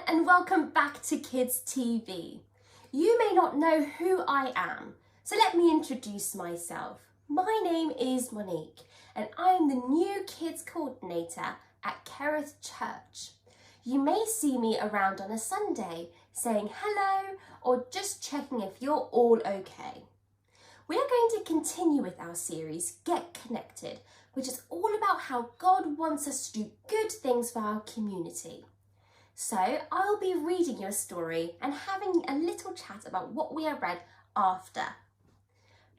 and welcome back to KidsTV. You may not know who I am, so let me introduce myself. My name is Monique and I am the new Kids Coordinator at Kerith Church. You may see me around on a Sunday saying hello or just checking if you're all okay. We are going to continue with our series, Get Connected, which is all about how God wants us to do good things for our community. So I'll be reading you a story and having a little chat about what we have read after.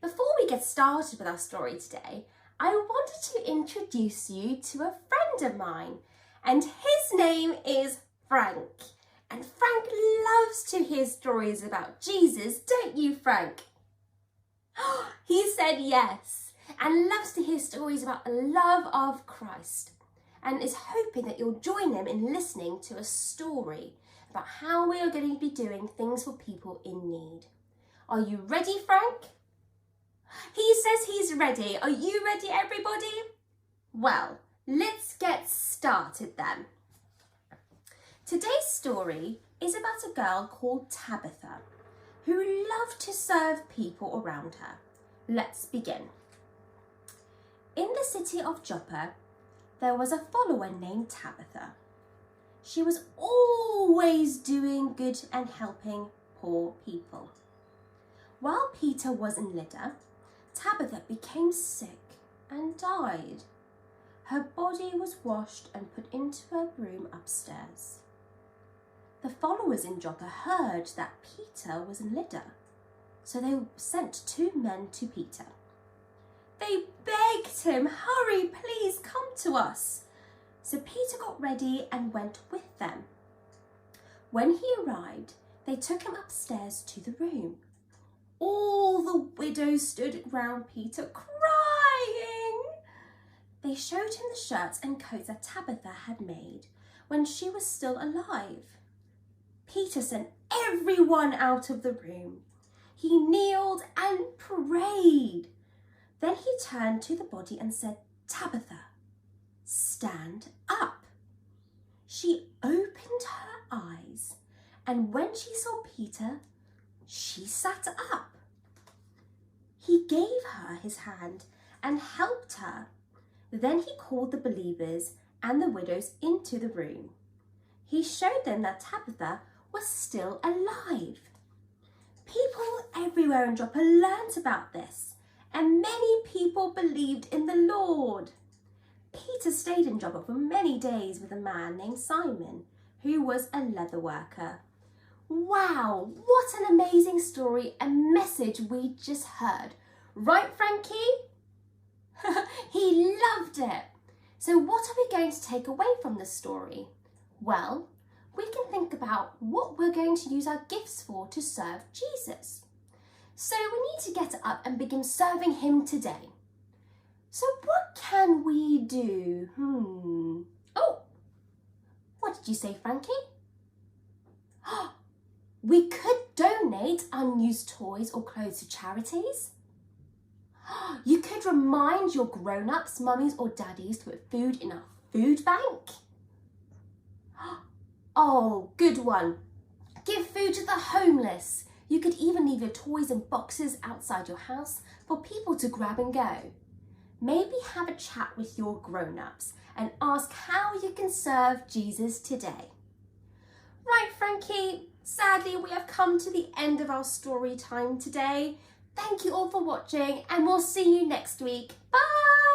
Before we get started with our story today, I wanted to introduce you to a friend of mine, and his name is Frank. And Frank loves to hear stories about Jesus, don't you, Frank? He said yes, and loves to hear stories about the love of Christ, and is hoping that you'll join him in listening to a story about how we are going to be doing things for people in need. Are you ready, Frank? He says he's ready. Are you ready, everybody? Well, let's get started then. Today's story is about a girl called Tabitha who loved to serve people around her. Let's begin. In the city of Joppa, there was a follower named Tabitha. She was always doing good and helping poor people. While Peter was in Lydda, Tabitha became sick and died. Her body was washed and put into a room upstairs. The followers in Joppa heard that Peter was in Lydda, so they sent 2 men to Peter. They begged him, "Hurry, please come to us." So Peter got ready and went with them. When he arrived, they took him upstairs to the room. All the widows stood round Peter crying. They showed him the shirts and coats that Tabitha had made when she was still alive. Peter sent everyone out of the room. He kneeled and prayed. Then he turned to the body and said, "Tabitha, stand up." She opened her eyes, and when she saw Peter, she sat up. He gave her his hand and helped her. Then he called the believers and the widows into the room. He showed them that Tabitha was still alive. People everywhere in Joppa learnt about this, and many people believed in the Lord. Peter stayed in Joppa for many days with a man named Simon, who was a leather worker. Wow, what an amazing story and message we just heard. Right, Frankie? He loved it. So what are we going to take away from this story? Well, we can think about what we're going to use our gifts for to serve Jesus. So we need to get up and begin serving him today. So what can we do? Oh, what did you say, Frankie? We could donate unused toys or clothes to charities. You could remind your grown-ups, mummies or daddies to put food in a food bank. Oh, good one. Give food to the homeless. You could even leave your toys in boxes outside your house for people to grab and go. Maybe have a chat with your grown-ups and ask how you can serve Jesus today. Right, Frankie, sadly we have come to the end of our story time today. Thank you all for watching and we'll see you next week. Bye!